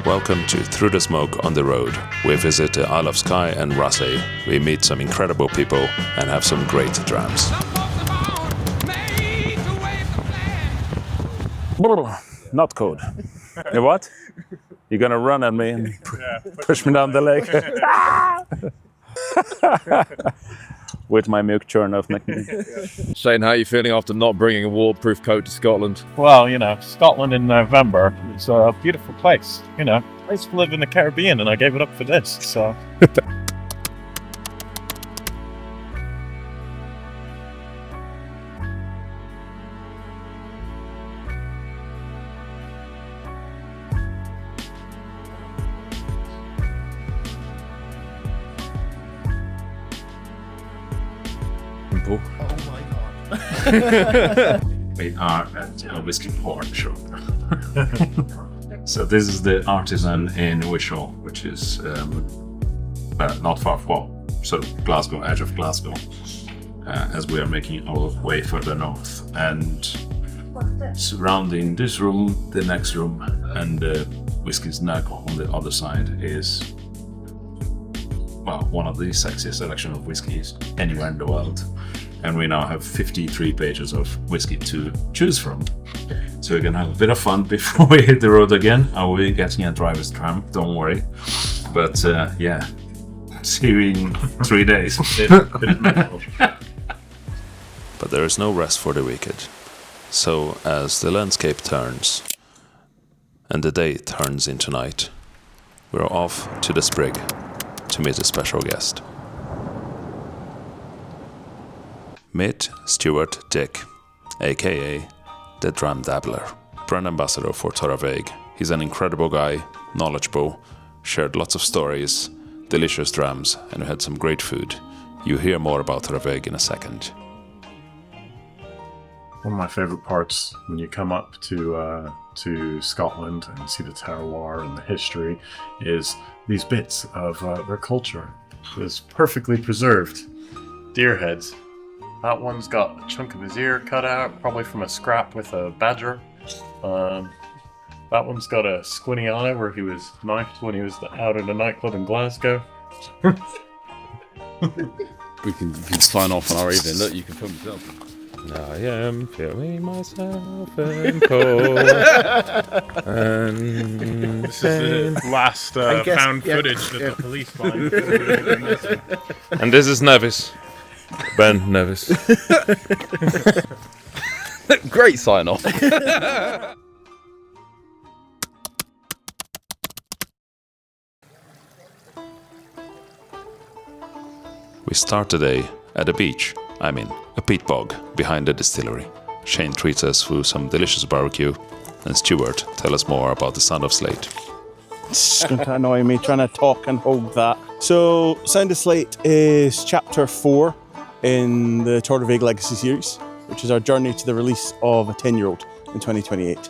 Welcome to Through the Smoke on the Road. We visit the Isle of SKYE and Raasay. We meet some incredible people and have some great drams. Not cold. You what? You're gonna run at me and push me down the lake? With my milk churn of McNeil. Shane, how are you feeling after not bringing a waterproof coat to Scotland? Well, Scotland in November, it's a beautiful place. I used to live in the Caribbean and I gave it up for this, so. Oh my god. We are at a whiskey porn shop. So this is the Artisan in Wishaw, which is not far from Glasgow, edge of Glasgow, as we are making our way further north. And surrounding this room, the next room, and the whiskey snack on the other side is, well, one of the sexiest selection of whiskies anywhere in the world. And we now have 53 pages of whiskey to choose from. So we're gonna have a bit of fun before we hit the road again. I will be getting a driver's tramp, don't worry. But yeah, see you in 3 days. But there is no rest for the wicked. So as the landscape turns and the day turns into night, we're off to the Sprig to meet a special guest. Meet Stuart Dick, aka the Dram Dabbler, brand ambassador for Torraveg. He's an incredible guy, knowledgeable, shared lots of stories, delicious drams, and we had some great food. You'll hear more about Torraveg in a second. One of my favourite parts when you come up to Scotland and see the terroir and the history is these bits of their culture. It's perfectly preserved. Deer heads. That one's got a chunk of his ear cut out, probably from a scrap with a badger. That one's got a squinty eye where he was knifed when he was out at a nightclub in Glasgow. We can sign off on our evening. Look, you can film yourself. I am feeling myself and cold. And This is the last found footage that the police find. And this is Nevis. Ben Nevis. Great sign off. We start the day at a beach, a peat bog behind the distillery. Shane treats us through some delicious barbecue, and Stuart tells us more about the Sound of Slate. It's going to annoy me trying to talk and hold that. So, Sound of Slate is chapter 4 in the Torraveg Legacy series, which is our journey to the release of a 10-year-old in 2028.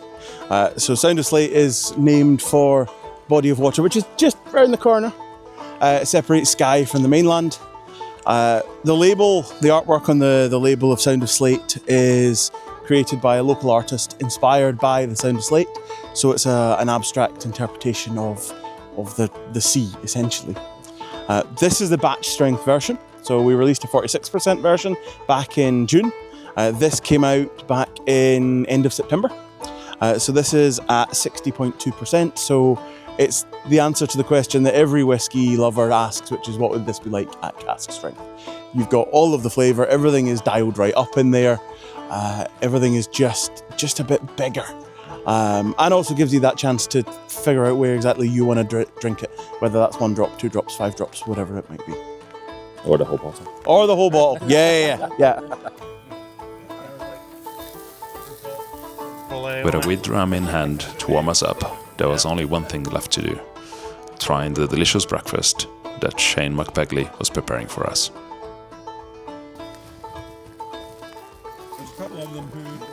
So Sound of Slate is named for body of water, which is just around the corner. It separates SKYE from the mainland. The label, the artwork on the label of Sound of Slate is created by a local artist inspired by the Sound of Slate. So it's an abstract interpretation of the sea, essentially. This is the batch strength version. So we released a 46% version back in June. This came out back in end of September. So this is at 60.2%. So it's the answer to the question that every whiskey lover asks, which is what would this be like at cask strength? You've got all of the flavour, everything is dialed right up in there. Everything is just a bit bigger. And also gives you that chance to figure out where exactly you want to drink it, whether that's 1 drop, 2 drops, 5 drops, whatever it might be. Or the whole bottle. Or the whole bottle. Yeah. With a wheat dram in hand to warm us up, there was only one thing left to do: trying the delicious breakfast that Shane McBagley was preparing for us. There's a couple of them who...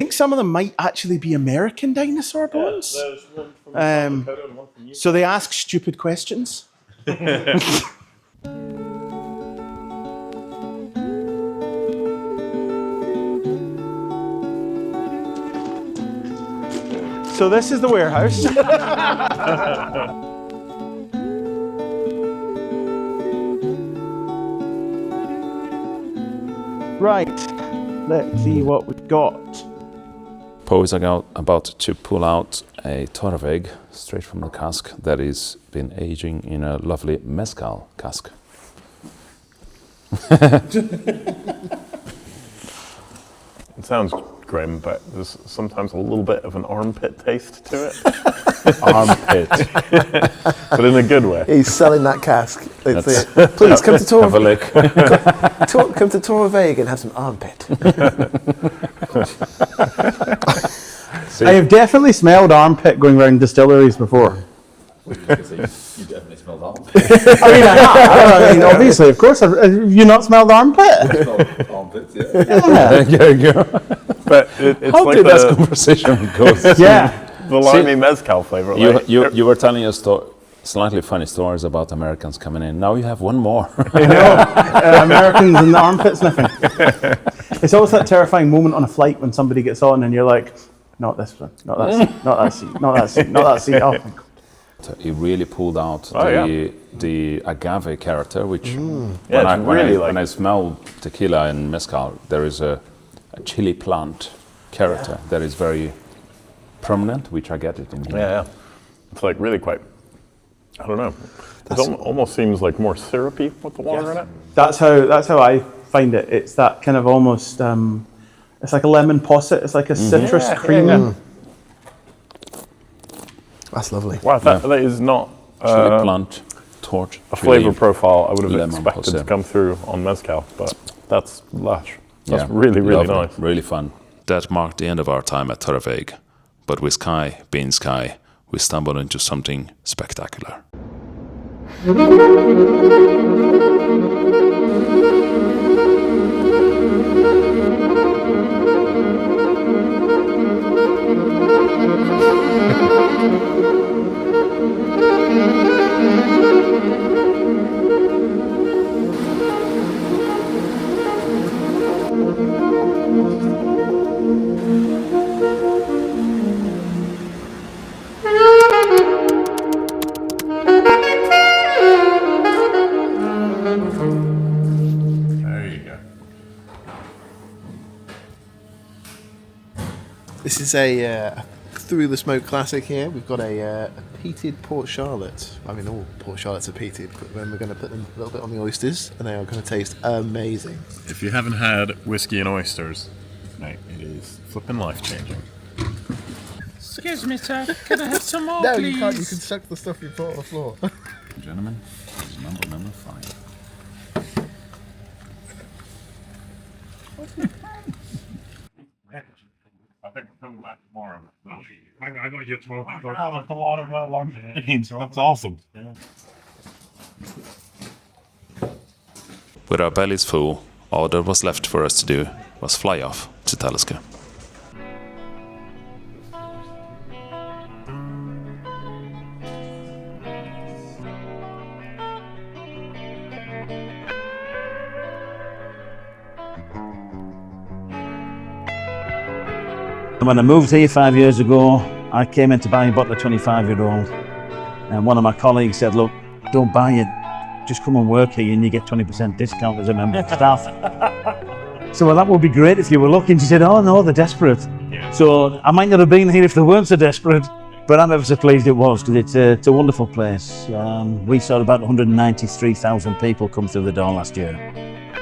think some of them might actually be American dinosaur bones. There's one from South Dakota and one from Utah. So they ask stupid questions. So this is the warehouse. Right, let's see what we've got. Po is about to pull out a Torveg straight from the cask that is been aging in a lovely mezcal cask. It sounds grim, but there's sometimes a little bit of an armpit taste to it. Armpit. But in a good way. He's selling that cask. Please come to Have a lick. come to Torveg and have some armpit. I have definitely smelled armpit going around distilleries before. You definitely smell armpit. I mean, I have. I mean, obviously, of course. Have you not smelled armpit? Armpits, Yeah. There you go. But it's How like did that conversation go? Yeah. the limey mezcal flavor. You were telling us slightly funny stories about Americans coming in. Now you have one more. I know. Americans and the armpit sniffing. It's always that terrifying moment on a flight when somebody gets on and you're like, not this one, not that seat, not that seat, not that seat, not that seat. Oh, my God. He really pulled out the agave character, which when I smell tequila and mezcal, there is a chili plant character that is very prominent, which I get it in here. Yeah. It's like really quite, I don't know. It almost seems like more syrupy with the water in it. That's how I find it. It's that kind of almost, it's like a lemon posset. It's like a citrus cream. Yeah. That's lovely. Wow, that is not Chili plant, torch, a flavor profile I would have lemon expected to posset. come through on mezcal, but that's lush. That's really, really lovely, nice. Really fun. That marked the end of our time at Torveg, but with SKYE being SKYE, we stumbled into something spectacular. There you go. This is a Through the Smoke classic here. We've got a peated Port Charlotte. I mean, all Port Charlottes are peated, but then we're going to put them a little bit on the oysters, and they are going to taste amazing. If you haven't had whiskey and oysters, mate, it is flipping life-changing. Excuse me, sir. Can I have some more, No, you can't. You can suck the stuff you put on the floor. Gentlemen, this is number 5. I think we're coming back tomorrow. I got you tomorrow. A lot of long beans. That's awesome. Yeah. With our bellies full, all that was left for us to do was fly off to Talisker. When I moved here 5 years ago, I came in to buy a bottle of 25-year-old. And one of my colleagues said, look, don't buy it, just come and work here and you get 20% discount as a member of staff. So, well, that would be great if you were looking. She said, oh no, they're desperate. Yeah. So I might not have been here if they weren't so desperate, but I'm ever so pleased it was, because it's a wonderful place. We saw about 193,000 people come through the door last year.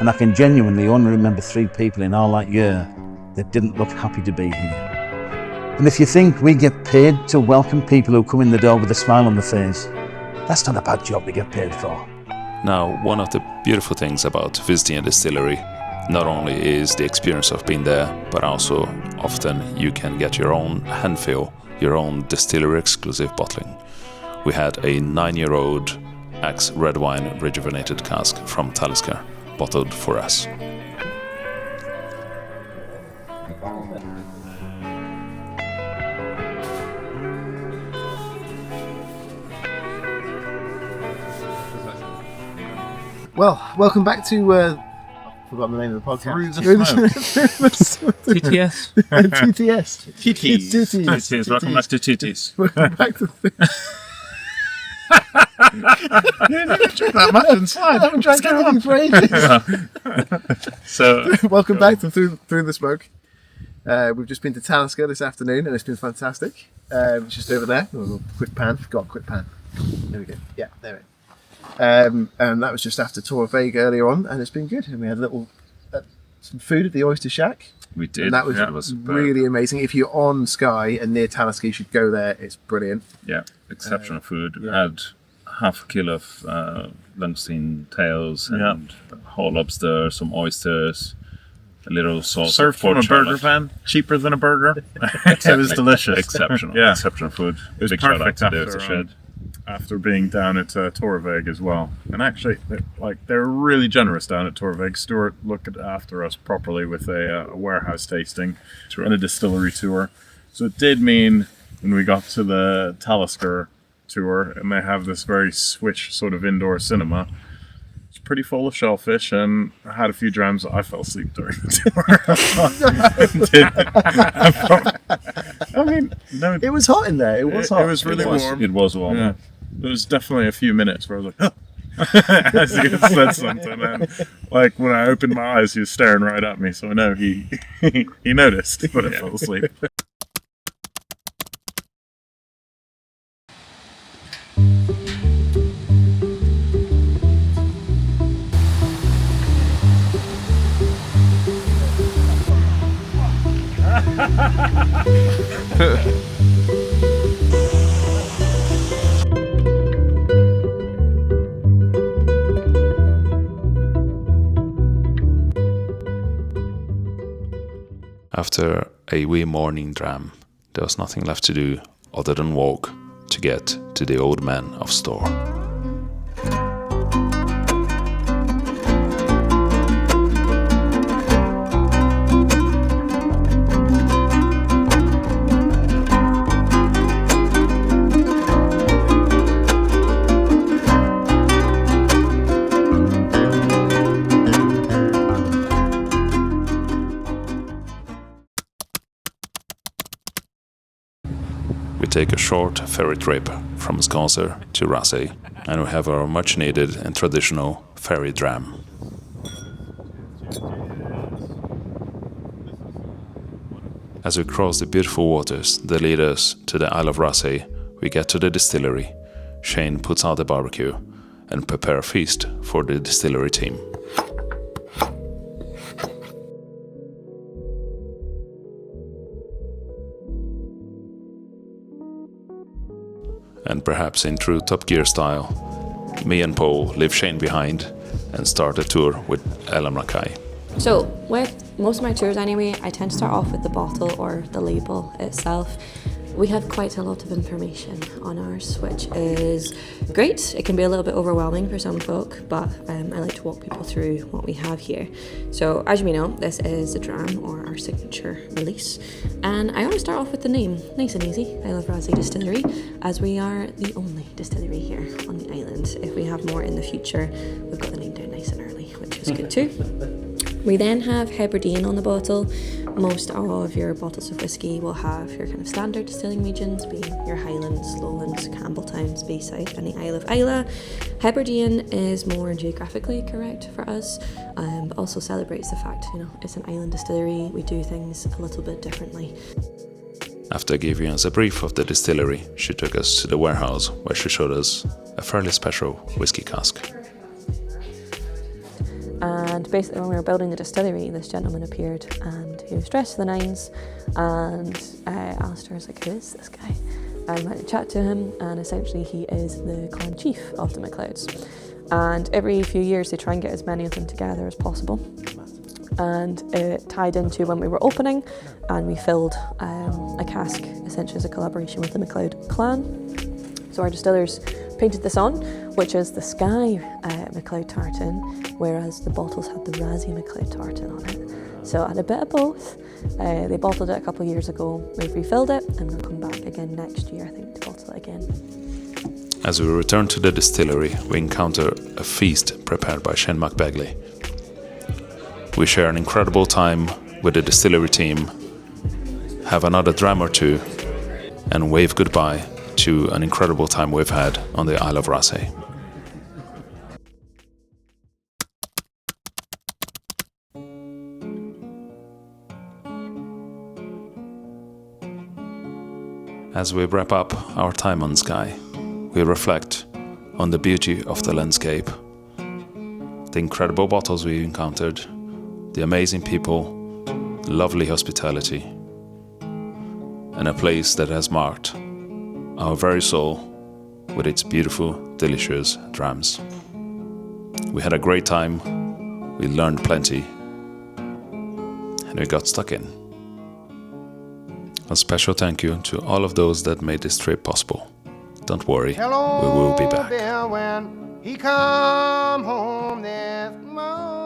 And I can genuinely only remember 3 people in all that year that didn't look happy to be here. And if you think we get paid to welcome people who come in the door with a smile on their face, that's not a bad job to get paid for. Now, one of the beautiful things about visiting a distillery not only is the experience of being there, but also often you can get your own handfill, your own distillery exclusive bottling. We had a 9-year-old Axe red wine rejuvenated cask from Talisker bottled for us. Well, welcome back to. I've forgotten the name of the podcast. Through the Smoke. TTS. TTS. TTS. Welcome back to TTS. Welcome back to. You didn't drink that much inside. I haven't drank anything for ages. So, welcome back to Through the Smoke. We've just been to Talisker this afternoon and it's been fantastic. It's just over there. Oh, quick pan. Got a quick pan. There we go. Yeah, there it is. And that was just after Torre Vega earlier on, and it's been good. And we had a little some food at the Oyster Shack. We did. And that was really amazing. If you're on Skye and near Talisker, you should go there. It's brilliant. Yeah, exceptional food. We had half a kilo of langoustine tails and whole lobster, some oysters, a little sauce. Served from a burger van, cheaper than a burger. It was delicious. Exceptional. Yeah. Exceptional food. It was Big shout out perfect to David Shed. After being down at Torveg as well. And actually, they were really generous down at Torveg. Stuart looked after us properly with a warehouse tasting and a distillery tour. So it did mean when we got to the Talisker tour, and they have this very swish sort of indoor cinema, it's pretty full of shellfish, and I had a few drams. I fell asleep during the tour. I mean, no, it was hot in there. It was hot. It was really warm. It was warm. Yeah. There was definitely a few minutes where I was like, oh. As he had said something. And like when I opened my eyes, he was staring right at me. So I know he noticed, but I fell asleep. After a wee morning dram, there was nothing left to do other than walk to get to the old man of Storr. We take a short ferry trip from SKYE to Raasay, and we have our much needed and traditional ferry dram. As we cross the beautiful waters that lead us to the Isle of Raasay, we get to the distillery. Shane puts out the barbecue and prepare a feast for the distillery team. And perhaps in true Top Gear style, me and Paul leave Shane behind and start a tour with Raasay. So with most of my tours anyway, I tend to start off with the bottle or the label itself. We have quite a lot of information on ours, which is great. It can be a little bit overwhelming for some folk, but I like to walk people through what we have here. So as you may know, this is the dram, or our signature release. And I want to start off with the name, nice and easy, Isle of Raasay Distillery, as we are the only distillery here on the island. If we have more in the future, we've got the name down nice and early, which is good too. We then have Hebridean on the bottle. Most of your bottles of whisky will have your kind of standard distilling regions, being your Highlands, Lowlands, Campbelltown, Bayside, and the Isle of Islay. Hebridean is more geographically correct for us, but also celebrates the fact, it's an island distillery. We do things a little bit differently. After giving us a brief of the distillery, she took us to the warehouse where she showed us a fairly special whiskey cask. And basically when we were building the distillery, this gentleman appeared and he was dressed to the nines, and Alistair was like, who is this guy? I went to chat to him, and essentially he is the clan chief of the MacLeods. And every few years they try and get as many of them together as possible. And it tied into when we were opening, and we filled a cask essentially as a collaboration with the MacLeod clan. So our distillers painted this on, which is the SKYE MacLeod tartan, whereas the bottles had the Raasay MacLeod tartan on it. So I had a bit of both. They bottled it a couple of years ago. We've refilled it, and we'll come back again next year, I think, to bottle it again. As we return to the distillery, we encounter a feast prepared by Shane McBagley. We share an incredible time with the distillery team, have another dram or two, and wave goodbye to an incredible time we've had on the Isle of Raasay. As we wrap up our time on SKYE, we reflect on the beauty of the landscape, the incredible bottles we encountered, the amazing people, lovely hospitality, and a place that has marked our very soul with its beautiful, delicious drams. We had a great time, we learned plenty, and we got stuck in. A special thank you to all of those that made this trip possible. Don't worry, we will be back. When he come home this morning.